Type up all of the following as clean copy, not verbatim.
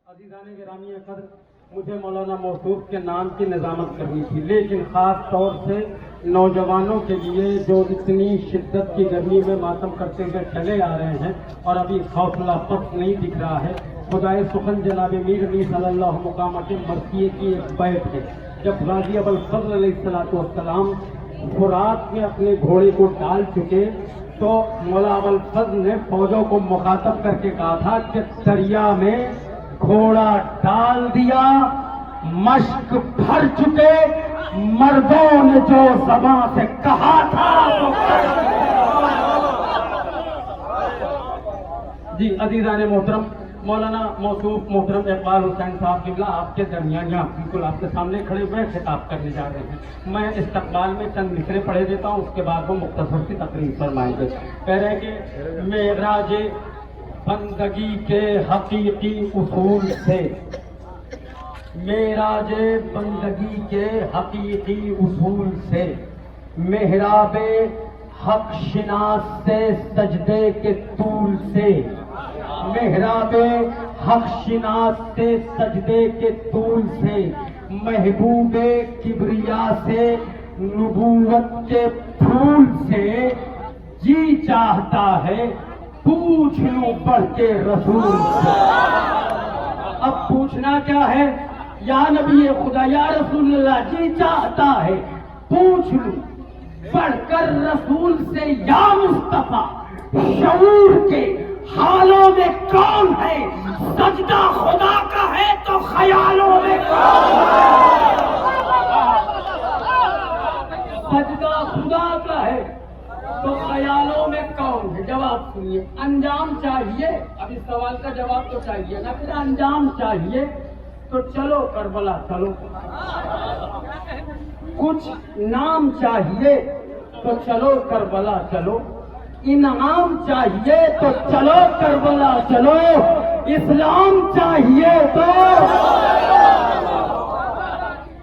عزیزان گرامی قدر، مجھے مولانا موصوف کے نام کی نظامت کرنی تھی، لیکن خاص طور سے نوجوانوں کے لیے جو اتنی شدت کی گرمی میں ماتم کرتے ہوئے چلے آ رہے ہیں اور ابھی حوصلہ پست نہیں دکھ رہا ہے۔ خدائے سخن جناب میر علی صلی اللہ مقامہ کے مرثیے کی ایک بیت ہے، جب غازی ابوالفضل علیہ السلام فرات میں اپنے گھوڑے کو ڈال چکے تو مولا ابوالفضل نے فوجوں کو مخاطب کر کے کہا تھا کہ دریا میں گھوڑا ڈال دیا، مشک بھر چکے، مردوں نے جو زبان سے کہا تھا وہ جی عزیزان محترم، مولانا موصوف محترم اقبال حسین صاحب قبلہ آپ کے درمیان یہاں بالکل آپ کے سامنے کھڑے ہوئے خطاب کرنے جا رہے ہیں۔ میں استقبال میں چند مصرے پڑھے دیتا ہوں، اس کے بعد وہ مختصر سی تقریر فرمائیں گے۔ کہہ رہے کہ معراج بندگی کے حقیقی اصول سے، معراج بندگی کے حقیقی اصول سے، محراب حق شناس سے سجدے کے طول سے، محراب حق شناس سے سجدے کے طول سے، محبوب کبریا سے نبوت کے پھول سے، جی چاہتا ہے پوچھ لوں بڑھ کے رسول سے۔ اب پوچھنا کیا ہے؟ یا نبی خدا، یا رسول اللہ، جی چاہتا ہے پوچھ لوں بڑھ کر رسول سے، یا مصطفیٰ شعور کے حالوں میں کون ہے؟ سجدہ خدا کا ہے تو خیالوں میں کون ہے؟ سجدہ خدا کا ہے تو خیالوں میں کون ہے؟ جواب سنیے، انجام چاہیے، اب اس سوال کا جواب تو چاہیے نا، پھر انجام چاہیے تو چلو کربلا چلو، کچھ نام چاہیے تو چلو کربلا چلو، انعام چاہیے تو چلو کربلا چلو، اسلام چاہیے تو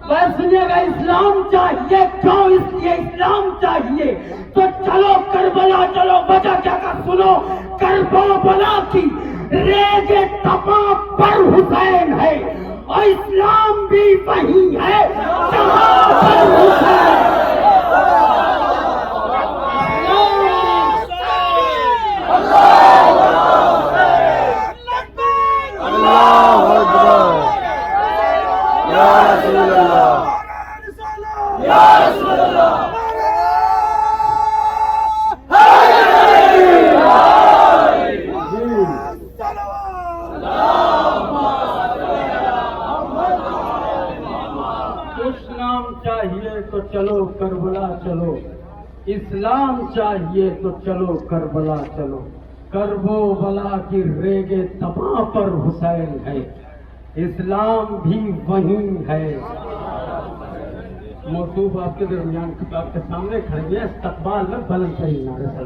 بس سنیے گا، اسلام چاہیے کیوں؟ اس لیے اسلام چاہیے تو چلو کربلا چلو۔ وجہ کیا کا سنو، کربلا کی ریگ تپاں پر حسین ہے اور اسلام بھی وہی ہے جہاں پر حسین۔ تو چلو کربلا چلو، اسلام چاہیے تو چلو کربلا چلو، کرب و بلا کی ریگ تپاں پر حسین ہے، اسلام بھی وہیں ہے۔ موصوف آپ کے درمیان آپ کے سامنے کھڑے ہیں، استقبال میں بلند ترین نعرے سے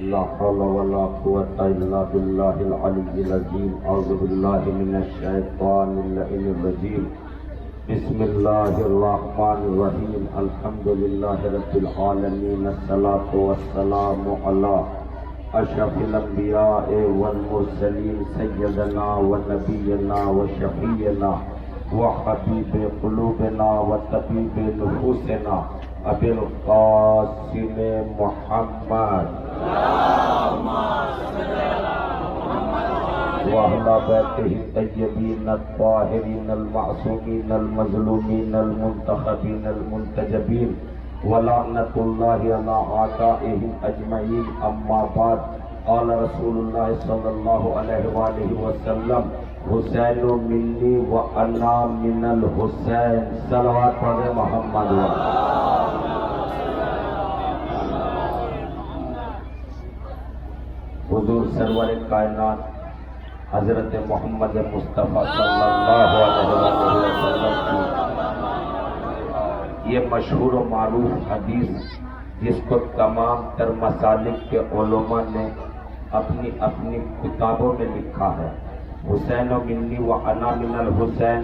لا حول ولا قوة إلا بالله العلي العظيم۔ أعوذ بالله من الشيطان اللعين الرجيم۔ بسم الله الرحمن الرحيم۔ الحمد لله رب العالمين، الصلاة والسلام على أشرف الأنبياء والمرسلين، سيدنا ونبينا وشفيعنا وحبيب قلوبنا وطبيب نفوسنا أبي القاسم محمد وأهل بيته الطيبين الطاهرين المعصومين المظلومين المنتخبين المنتجبين، ولعنة الله على أعدائهم أجمعين۔ أما بعد، قال رسول الله صلى الله عليه وآله وسلم، حسین منی وأنا من الحسین۔ صلوات پڑھیں محمد۔ حضور سرور کائنات حضرت محمد مصطفیٰ صلی اللہ علیہ وسلم کی یہ مشہور و معروف حدیث، جس کو تمام تر مسالک کے علماء نے اپنی اپنی کتابوں میں لکھا ہے، حسین منی وأنا من الحسین،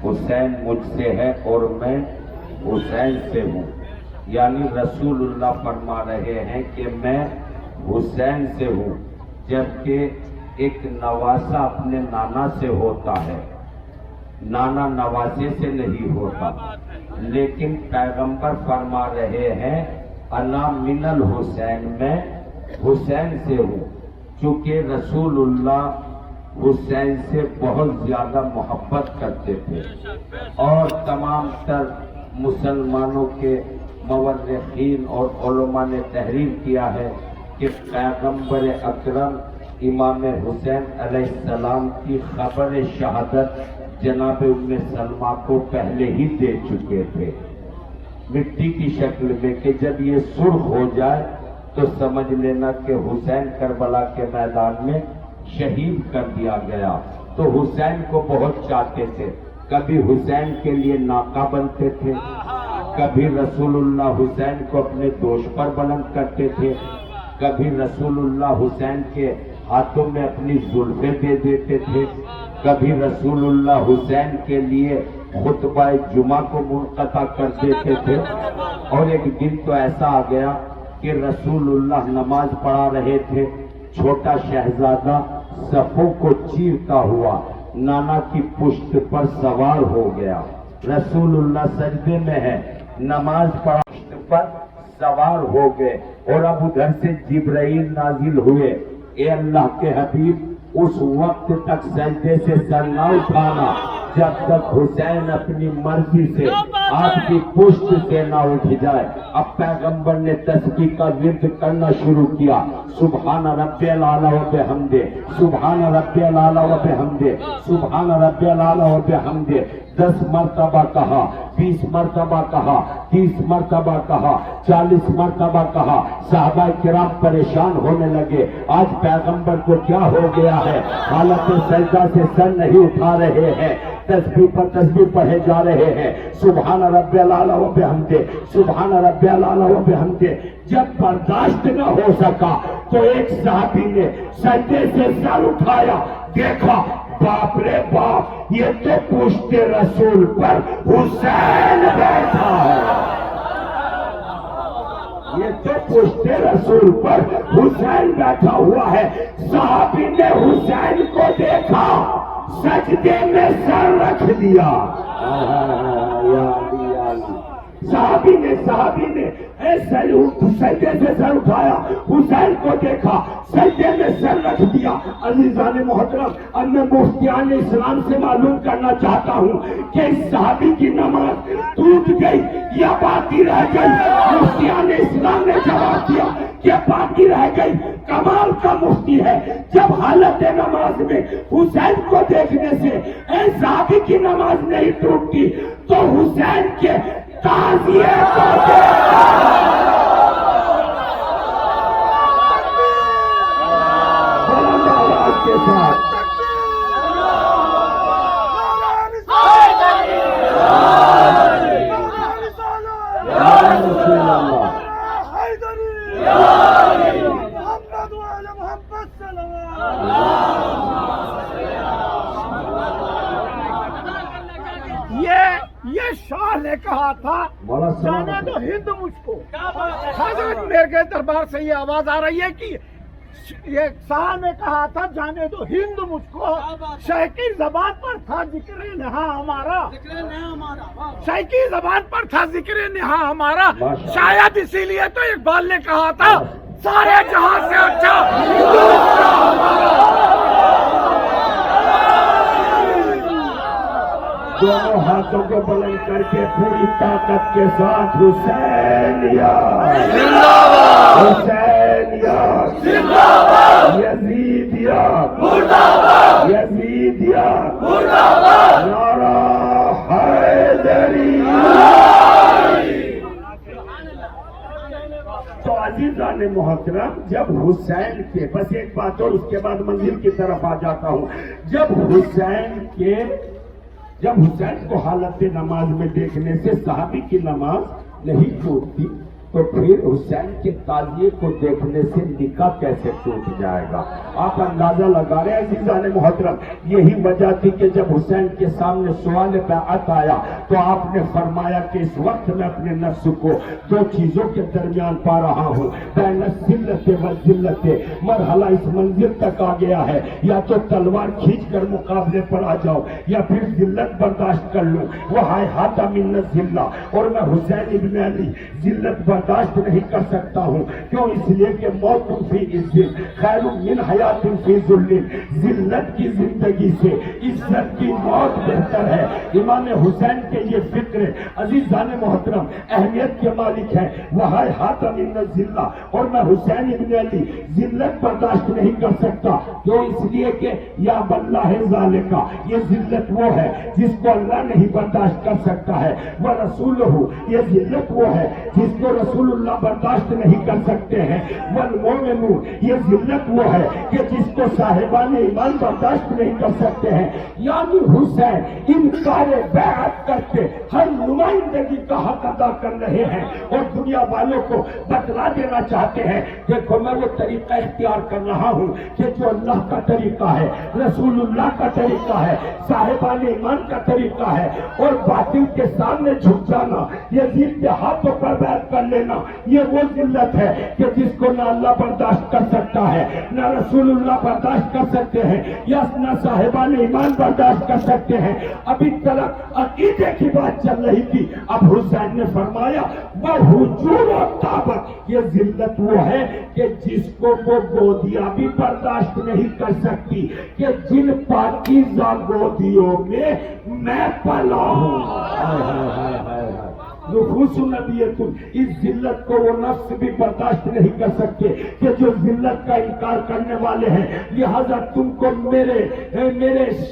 حسین مجھ سے ہے اور میں حسین سے ہوں، یعنی رسول اللہ فرما رہے ہیں کہ میں حسین سے ہوں، جبکہ ایک نواسا اپنے نانا سے ہوتا ہے، نانا نواسے سے نہیں ہوتا۔ لیکن پیغمبر فرما رہے ہیں انا من الحسین، میں حسین سے ہوں، چونکہ رسول اللہ حسین سے بہت زیادہ محبت کرتے تھے، اور تمام تر مسلمانوں کے مورخین اور علماء نے تحریر کیا ہے کہ پیغمبر اکرم امام حسین علیہ السلام کی خبر شہادت جناب ام سلمہ کو پہلے ہی دے چکے تھے مٹی کی شکل میں، کہ جب یہ سرخ ہو جائے تو سمجھ لینا کہ حسین کربلا کے میدان میں شہید کر دیا گیا۔ تو حسین کو بہت چاہتے تھے، کبھی حسین کے لیے ناکہ بنتے تھے، کبھی رسول اللہ حسین کو اپنے دوش پر بلند کرتے تھے، کبھی رسول اللہ حسین کے ہاتھوں میں اپنی زلفیں دے دیتے تھے، کبھی رسول اللہ حسین کے لیے خطبہ جمعہ کو منقطع کر دیتے تھے۔ اور ایک دن تو ایسا آ گیا کہ رسول اللہ نماز پڑھا رہے تھے، چھوٹا شہزادہ صفوں کو چیرتا ہوا نانا کی پشت پر سوار ہو گیا۔ رسول اللہ سجدے میں ہے، نماز پڑھا پشت پر سوار ہو گئے، اور اب ادھر سے جبرائیل نازل ہوئے، اے اللہ کے حبیب اس وقت تک سجدے سے سر نہ اٹھانا جب تک حسین اپنی مرضی سے آپ کی پشت سے نہ اٹھ جائے۔ اب پیغمبر نے تسبیح کا ورد کرنا شروع کیا، سبحان ربی الاعلی و بحمدہ، سبحان ربی الاعلی و بحمدہ، سبحان ربی الاعلی و بحمدہ۔ 10 مرتبہ کہا، 20 مرتبہ کہا، 30 مرتبہ کہا، 40 مرتبہ کہا۔ صحابہ کرام پریشان ہونے لگے، آج پیغمبر کو کیا ہو گیا ہے، حالت سجدہ سے سر نہیں اٹھا رہے ہیں، تسبیح پر تسبیح پڑھے جا رہے ہیں، سبحان ربی الاعلی و بحمدہ، سبحان ربی الاعلی و بحمدہ۔ جب برداشت نہ ہو سکا تو ایک صحابی نے سجدے سے سر اٹھایا، دیکھا باپ رے باپ، یہ تو پشت رسول پر حسین بیٹھا ہے، یہ تو پشت رسول پر حسین بیٹھا ہوا ہے۔ صحابی نے حسین کو دیکھا، سجدے میں سر رکھ دیا۔ صحابی نے سجدے سے سر اٹھایا، حسین کو دیکھا، سجدے میں سر رکھ دیا۔ عزیزان محترم، اب میں مفتیان اسلام سے معلوم کرنا چاہتا ہوں کہ اس صحابی کی نماز ٹوٹ گئی یا باقی رہ گئی؟ مفتیان اسلام نے جواب دیا کہ باقی رہ گئی۔ کمال کا مفتی ہے، جب حالت نماز میں حسین کو دیکھنے سے اے صحابی کی نماز نہیں ٹوٹتی تو حسین کے تعزیے کو دیکھا۔ بلند آواز کے ساتھ یہ شاہ نے کہا تھا جانے دو ہند مجھ کو۔ حضرت میرے دربار سے یہ آواز آ رہی ہے کہ یہ شاہ نے کہا تھا جانے دو ہند مجھ کو، شاہ کی زبان پر تھا ذکر نہاں ہمارا، شاہ کی زبان پر تھا ذکر نہاں ہمارا، شاید اسی لیے تو اقبال نے کہا تھا سارے جہاں سے اچھا ہندوستان ہمارا۔ دونوں ہاتھوں کو بلند کر کے پوری طاقت کے ساتھ حسین یاد، حسین یاد، یزید یاد، یزید یاد، نعرہ حیدری۔ تو عزیزان محترم، جب حسین کے بس ایک بات اور اس کے بعد منزل کی طرف آ جاتا ہوں، جب حسین کو حالت نماز میں دیکھنے سے صحابی کی نماز نہیں ٹوٹتی تو پھر حسین کے تعزیے کو دیکھنے سے نکاح کیسے ٹوٹ جائے گا؟ آپ اندازہ لگا رہے ہیں عزیزان محترم. یہی وجہ تھی کہ جب حسین کے سامنے سوال بیعت آیا تو آپ نے فرمایا کہ اس وقت میں اپنے نفس کو دو چیزوں کے درمیان پا رہا ہوں، بین الذلت والذلت. مرحلہ اس منزل تک آ گیا ہے، یا تو تلوار کھینچ کر مقابلے پر آ جاؤ یا پھر ذلت برداشت کر لوں. وہ ہائے ہاتھ من الذلہ، اور میں حسین ابن علی ذلت برداشت نہیں کر سکتا ہوں. کیوں؟ اس لیے کہ موت فی عزت خیر من حیات فی ذل. ذلت کی زندگی سے عزت کی موت بہتر ہے. امام حسین کے یہ فکر عزیزان محترم اہمیت کے مالک ہیں. وہائے ہاتھ من الذلہ، اور میں حسین ابن علی ذلت برداشت نہیں کر سکتا. کیوں؟ اس لیے کہ یا باللہ ذالکا، یہ ذلت وہ ہے جس کو اللہ نہیں برداشت کر سکتا ہے. وہ رسولہ، یہ ذلت وہ ہے جس کو رسول اللہ برداشت نہیں کر سکتے ہیں. والمومنون، یہ ذلت وہ ہے کہ جس کو صاحبان ایمان برداشت نہیں کر سکتے ہیں. یعنی حسین انکار بیعت کر کے ہر نمائندگی کا حق ادا کر رہے ہیں اور دنیا والوں کو بتلا دینا چاہتے ہیں دیکھو میں وہ طریقہ اختیار کر رہا ہوں کہ جو اللہ کا طریقہ ہے، رسول اللہ کا طریقہ ہے، صاحبان ایمان کا طریقہ ہے. اور باطل کے سامنے جھک جانا، یزید کے ہاتھوں پر بیعت کر لینا، یہ وہ ذلت ہے کہ جس کو نہ اللہ برداشت کر سکتا ہے، نہ رسول اللہ برداشت کر سکتے ہیں، یا نہ صاحبان ایمان برداشت کر سکتے ہیں. ابھی تک عقیدے کی بات چل رہی تھی، اب حسین نے فرمایا وہ حجور و طابت، یہ ذلت وہ ہے کہ جس کو وہ گودیاں بھی برداشت نہیں کر سکتی کہ جن پاکیزہ گودیوں میں میں پلا ہوں. نفوس نبیت، اس ذلت کو وہ نفس بھی برداشت نہیں کر سکتے کہ جو ذلت کا انکار کرنے والے ہیں. لہذا تم کو میرے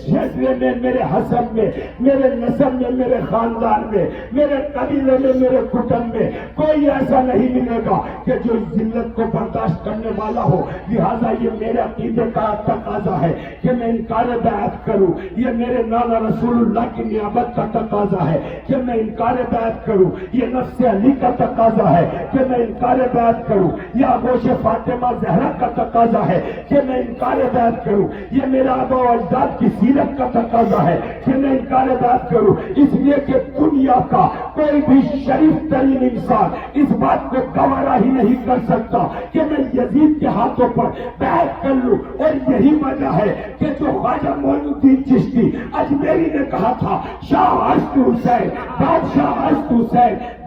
شجرے میں، میرے حسب میں، میرے نسب میں، میرے خاندان میں، میرے قبیلے میں، میرے کٹم میں کوئی ایسا نہیں ملے گا کہ جو اس ذلت کو برداشت کرنے والا ہو. لہذا یہ میرے عقیدے کا تقاضا ہے کہ میں انکار بیعت کروں. یہ میرے نانا رسول اللہ کی نیابت کا تقاضا ہے کہ میں انکار بیعت کروں. یہ نفس علی کا تقاضا ہے کہ میں انکار بیعت کروں. یہ آغوش فاطمہ زہرا کا تقاضا ہے کہ میں انکار بیعت کروں. یہ میرا آبا و اجداد کی سیرت کا تقاضا ہے کہ میں انکار بیعت کروں. اس لیے کہ دنیا کا کوئی بھی شریف ترین انسان اس بات کو گوارا ہی نہیں کر سکتا کہ میں یزید کے ہاتھوں پر بیعت کر لوں. اور یہی وجہ ہے کہ جو خواجہ معین الدین چشتی اجمیری نے کہا تھا، شاہ ہست حسین، بادشاہ ہست حسین،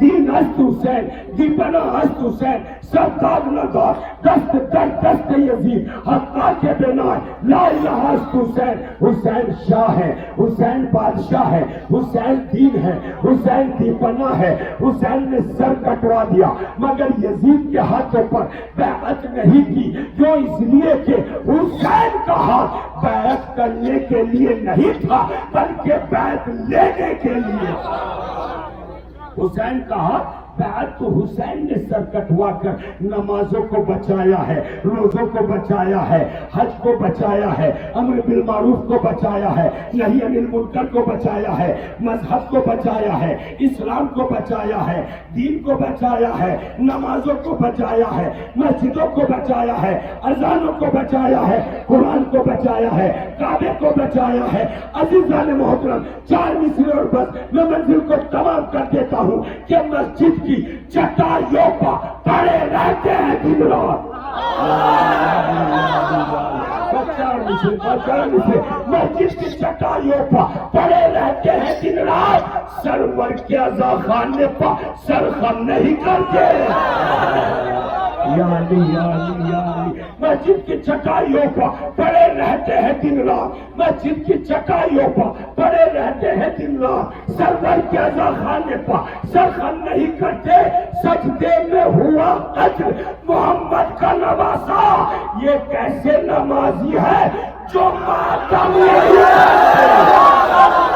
دین ہست حسین، دیپنا ہست حسین، سردار لگا دست در دست یزید، حقا کے بنا لا الہ ہست حسین. حسین شاہ ہے، حسین بادشاہ ہے، حسین دین ہے، حسین دیپنا ہے. حسین نے سر کٹوا دیا مگر یزید کے ہاتھوں پر بیعت نہیں کی. جو اس لیے کہ حسین کا ہاتھ بیعت کرنے کے لیے نہیں تھا بلکہ بیعت لینے کے لیے. حسین کا ہاتھ بیعت تو حسین نے سر کٹوا کر نمازوں کو بچایا ہے، روزوں کو بچایا ہے، حج کو بچایا ہے، امر بالمعروف کو بچایا ہے، نہی عن المنکر کو بچایا ہے، مذہب کو بچایا ہے، اسلام کو بچایا ہے، دین کو بچایا ہے، نمازوں کو بچایا ہے، مسجدوں کو بچایا ہے، اذانوں کو بچایا ہے، قرآن کو بچایا ہے، کعبے کو بچایا ہے. عزیزان محترم 4 مصرے اور بس میں منزل کو تمام کر دیتا ہوں کہ مسجد کی چٹائیوں پر پڑے رہتے ہیں دن رات. مسجد کی چٹائیوں پر پڑے رہتے ہیں دن رات، سرور کے عزا خانے پر سر خم نہیں کرتے. یا علی یا علی یا علی. مسجد کی چٹائیوں پر پڑے رہتے ہیں دن رات، مسجد کی چٹائیوں پر پڑے رہتے ہیں دن رات، سرور کے عزا خانے پر سر خم نہیں کرتے. سجدے میں ہوا قتل محمد کا نواسا، یہ کیسے نمازی ہے جو ماتم نہیں کرتے.